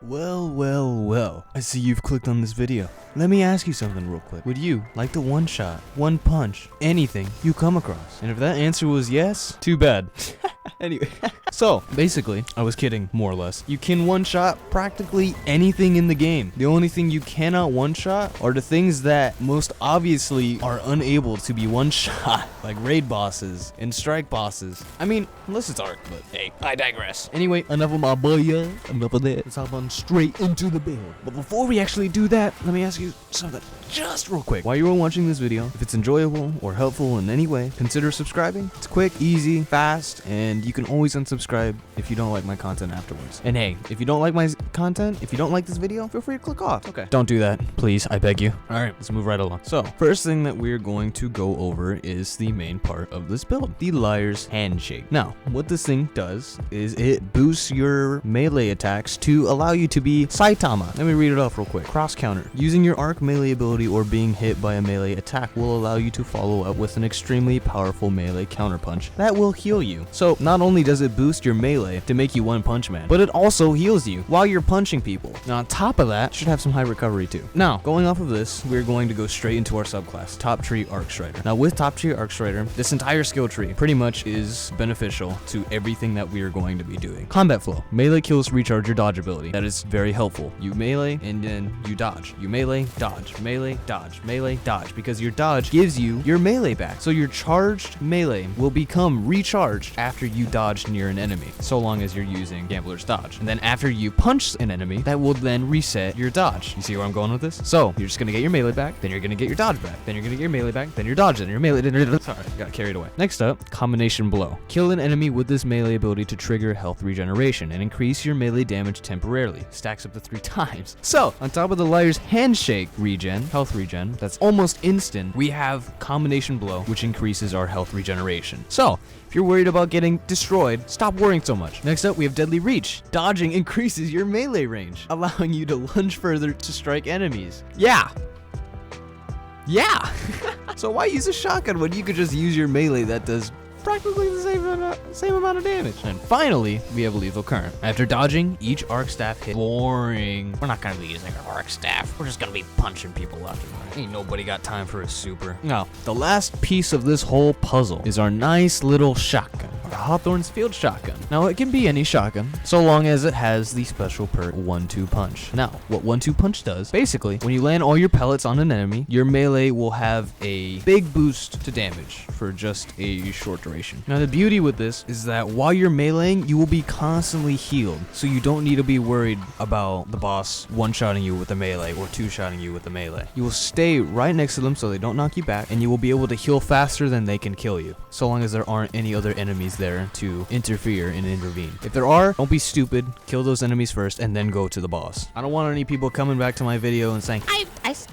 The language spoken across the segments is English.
Well, I see you've clicked on this video. Let me ask you something real quick. Would you like to one shot, one punch, anything you come across? And if that answer was yes, too bad. Anyway, so basically, I was kidding, more or less. You can one shot practically anything in the game. The only thing you cannot one shot are the things that most obviously are unable to be one shot, like raid bosses and strike bosses. I mean, unless it's Arc, but hey, I digress. Anyway, enough of my boya, enough of that. Let's hop on straight into the build. But before we actually do that, let me ask you something just real quick. While you are watching this video, if it's enjoyable or helpful in any way, consider subscribing. It's quick, easy, fast, and you can always unsubscribe if you don't like my content afterwards. And hey, if you don't like my content, if you don't like this video, feel free to click off. Okay. Don't do that, please, I beg you. All right, let's move right along. So, first thing that we're going to go over is the main part of this build, the Liars Handshake. Now, what this thing does is it boosts your melee attacks to allow you to be Saitama. Let me read it off real quick. Cross counter. Using your arc melee ability or being hit by a melee attack will allow you to follow up with an extremely powerful melee counterpunch that will heal you. So not only does it boost your melee to make you One Punch Man, but it also heals you while you're punching people. Now on top of that, it should have some high recovery too. Now, going off of this, we're going to go straight into our subclass, Top Tree Arc Strider. Now with Top Tree Arc Strider, this entire skill tree pretty much is beneficial to everything that we are going to be doing. Combat flow. Melee kills recharge your dodge ability. That is very helpful. You melee and then you dodge. You melee, dodge, melee, dodge, because your dodge gives you your melee back. So your charged melee will become recharged after you dodge near an enemy, so long as you're using Gambler's Dodge. And then after you punch an enemy, that will then reset your dodge. You see where I'm going with this? So you're just gonna get your melee back, then you're gonna get your dodge back, then you're gonna get your melee back, then your dodge, then your melee, sorry, got carried away. Next up, Combination Blow. Kill an enemy with this melee ability to trigger health regeneration and increase your melee damage temporarily. Stacks up to 3 times. So on top of the Liar's Handshake regen, health regen, that's almost instant, we have Combination Blow, which increases our health regeneration. So if you're worried about getting destroyed, stop worrying so much. Next up, we have Deadly Reach. Dodging increases your melee range, allowing you to lunge further to strike enemies. Yeah. So why use a shotgun when you could just use your melee that does practically the same amount of damage? And finally, we have Lethal Current. After dodging, each arc staff hit. Boring. We're not gonna be using our arc staff. We're just gonna be punching people left and right. Ain't nobody got time for a super. Now, the last piece of this whole puzzle is our nice little shotgun. Hawthorne's Field Shotgun. Now it can be any shotgun, so long as it has the special perk 1-2 punch. Now, what 1-2 punch does, basically, when you land all your pellets on an enemy, your melee will have a big boost to damage for just a short duration. Now the beauty with this is that while you're meleeing, you will be constantly healed, so you don't need to be worried about the boss one-shotting you with a melee or two-shotting you with a melee. You will stay right next to them so they don't knock you back, and you will be able to heal faster than they can kill you, so long as there aren't any other enemies there to interfere and intervene. If there are, don't be stupid, kill those enemies first and then go to the boss. I don't want any people coming back to my video and saying,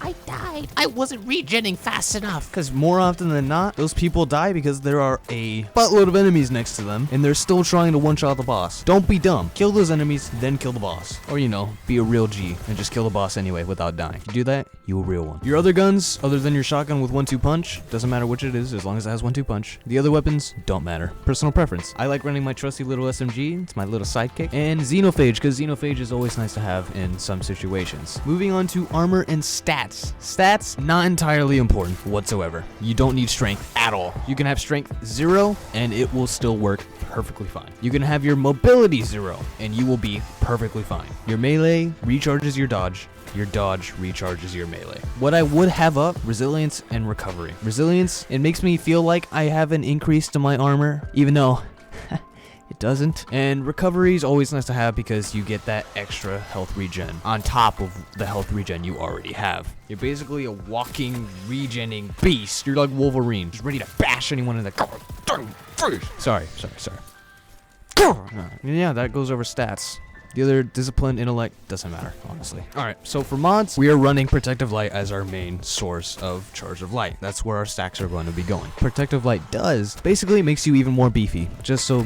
I died, I wasn't regenning fast enough. Because more often than not, those people die because there are a buttload of enemies next to them and they're still trying to one-shot the boss. Don't be dumb. Kill those enemies, then kill the boss. Or, you know, be a real G and just kill the boss anyway without dying. If you do that, you a real one. Your other guns, other than your shotgun with 1-2 punch, doesn't matter which it is as long as it has 1-2 punch. The other weapons don't matter. Personal preference. I like running my trusty little SMG. It's my little sidekick. And Xenophage, because Xenophage is always nice to have in some situations. Moving on to armor and stats. Stats, not entirely important whatsoever. You don't need strength at all. You can have strength 0 and it will still work perfectly fine. You can have your mobility 0 and you will be perfectly fine. Your melee recharges your dodge recharges your melee. What I would have up, resilience and recovery. Resilience, it makes me feel like I have an increase to my armor, even though it doesn't. And recovery is always nice to have because you get that extra health regen on top of the health regen you already have. You're basically a walking regenning beast. You're like Wolverine, just ready to bash anyone in the Sorry. Yeah, that goes over stats. The other discipline, intellect, doesn't matter, honestly. Alright, so for mods, we are running Protective Light as our main source of Charge of Light. That's where our stacks are going to be going. Protective Light basically makes you even more beefy, just so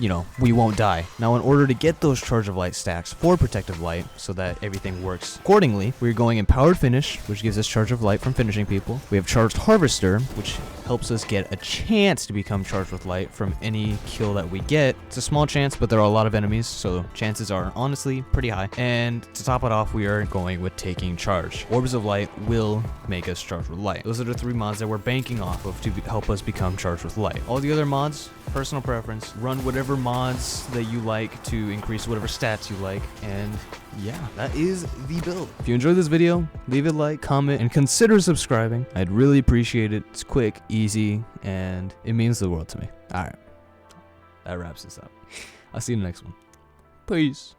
you know, we won't die. Now, in order to get those Charge of Light stacks for Protective Light, so that everything works accordingly, we're going Empowered Finish, which gives us Charge of Light from finishing people. We have Charged Harvester, which helps us get a chance to become charged with light from any kill that we get. It's a small chance, but there are a lot of enemies, so chances are honestly pretty high. And to top it off, we are going with Taking Charge. Orbs of Light will make us charged with light. Those are the 3 mods that we're banking off of to help us become charged with light. All the other mods, personal preference. Run whatever mods that you like to increase whatever stats you like, and yeah, that is the build. If you enjoyed this video, leave a like, comment, and consider subscribing. I'd really appreciate it. It's quick, easy, and it means the world to me. Alright, that wraps this up. I'll see you in the next one. Peace.